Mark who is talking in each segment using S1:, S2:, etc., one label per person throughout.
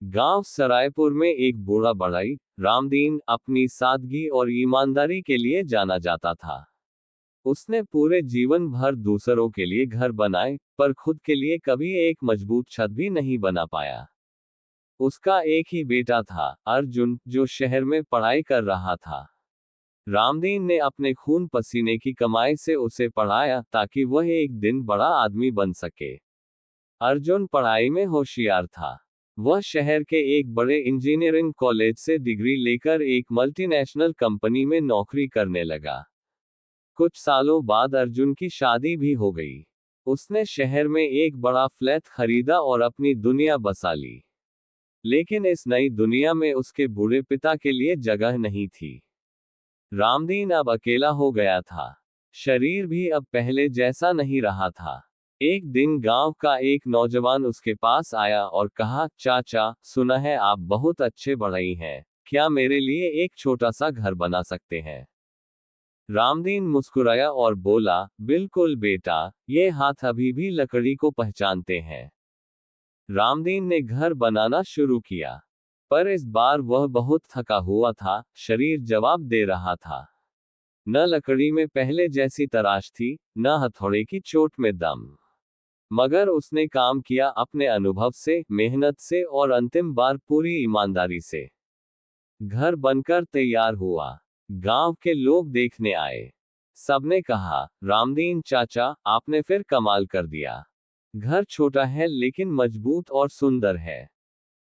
S1: गांव सरायपुर में एक बूढ़ा बढ़ई रामदीन अपनी सादगी और ईमानदारी के लिए जाना जाता था। उसने पूरे जीवन भर दूसरों के लिए घर बनाए, पर खुद के लिए कभी एक मजबूत छत भी नहीं बना पाया। उसका एक ही बेटा था, अर्जुन, जो शहर में पढ़ाई कर रहा था। रामदीन ने अपने खून पसीने की कमाई से उसे पढ़ाया ताकि वह एक दिन बड़ा आदमी बन सके। अर्जुन पढ़ाई में होशियार था। वह शहर के एक बड़े इंजीनियरिंग कॉलेज से डिग्री लेकर एक मल्टीनेशनल कंपनी में नौकरी करने लगा। कुछ सालों बाद अर्जुन की शादी भी हो गई। उसने शहर में एक बड़ा फ्लैट खरीदा और अपनी दुनिया बसा ली। लेकिन इस नई दुनिया में उसके बूढ़े पिता के लिए जगह नहीं थी। रामदीन अब अकेला हो गया था। शरीर भी अब पहले जैसा नहीं रहा था। एक दिन गांव का एक नौजवान उसके पास आया और कहा, चाचा, सुना है आप बहुत अच्छे बढ़ई हैं, क्या मेरे लिए एक छोटा सा घर बना सकते हैं? रामदीन मुस्कुराया और बोला, बिल्कुल बेटा, ये हाथ अभी भी लकड़ी को पहचानते हैं। रामदीन ने घर बनाना शुरू किया। पर इस बार वह बहुत थका हुआ था, शरीर जवाब दे रहा था। न लकड़ी में पहले जैसी तराश थी, न हथौड़े की चोट में दम। मगर उसने काम किया अपने अनुभव से, मेहनत से और अंतिम बार पूरी ईमानदारी से। घर बनकर तैयार हुआ। गांव के लोग देखने आए। सबने कहा, रामदीन चाचा, आपने फिर कमाल कर दिया। घर छोटा है लेकिन मजबूत और सुंदर है।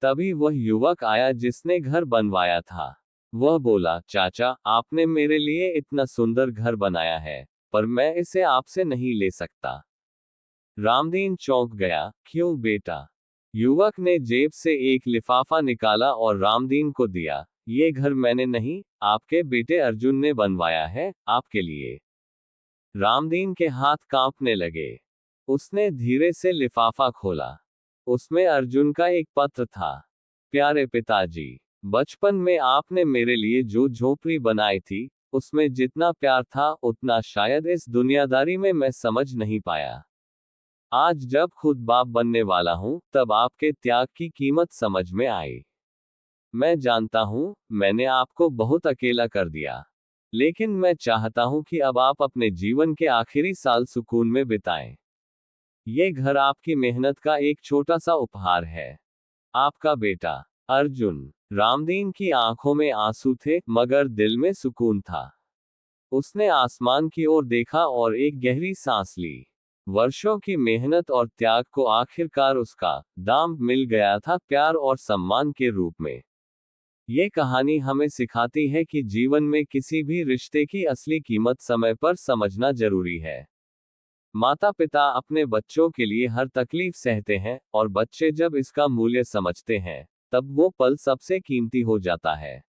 S1: तभी वह युवक आया जिसने घर बनवाया था। वह बोला, चाचा, आपने मेरे लिए इतना सुंदर घर बनाया है, पर मैं इसे आपसे नहीं ले सकता। रामदीन चौंक गया, क्यों बेटा? युवक ने जेब से एक लिफाफा निकाला और रामदीन को दिया। ये घर मैंने नहीं, आपके बेटे अर्जुन ने बनवाया है, आपके लिए। रामदीन के हाथ कांपने लगे। उसने धीरे से लिफाफा खोला। उसमें अर्जुन का एक पत्र था। प्यारे पिताजी, बचपन में आपने मेरे लिए जो झोपड़ी बनाई थी, उसमें जितना प्यार था उतना शायद इस दुनियादारी में मैं समझ नहीं पाया। आज जब खुद बाप बनने वाला हूं, तब आपके त्याग की कीमत समझ में आई। मैं जानता हूं, मैंने आपको बहुत अकेला कर दिया। लेकिन मैं चाहता हूं कि अब आप अपने जीवन के आखिरी साल सुकून में बिताएं। ये घर आपकी मेहनत का एक छोटा सा उपहार है। आपका बेटा, अर्जुन। रामदीन की आंखों में आंसू थे, मगर दिल में सुकून था। उसने आसमान की ओर देखा और एक गहरी सांस ली। वर्षों की मेहनत और त्याग को आखिरकार उसका दाम मिल गया था, प्यार और सम्मान के रूप में। ये कहानी हमें सिखाती है कि जीवन में किसी भी रिश्ते की असली कीमत समय पर समझना जरूरी है। माता पिता अपने बच्चों के लिए हर तकलीफ सहते हैं, और बच्चे जब इसका मूल्य समझते हैं, तब वो पल सबसे कीमती हो जाता है।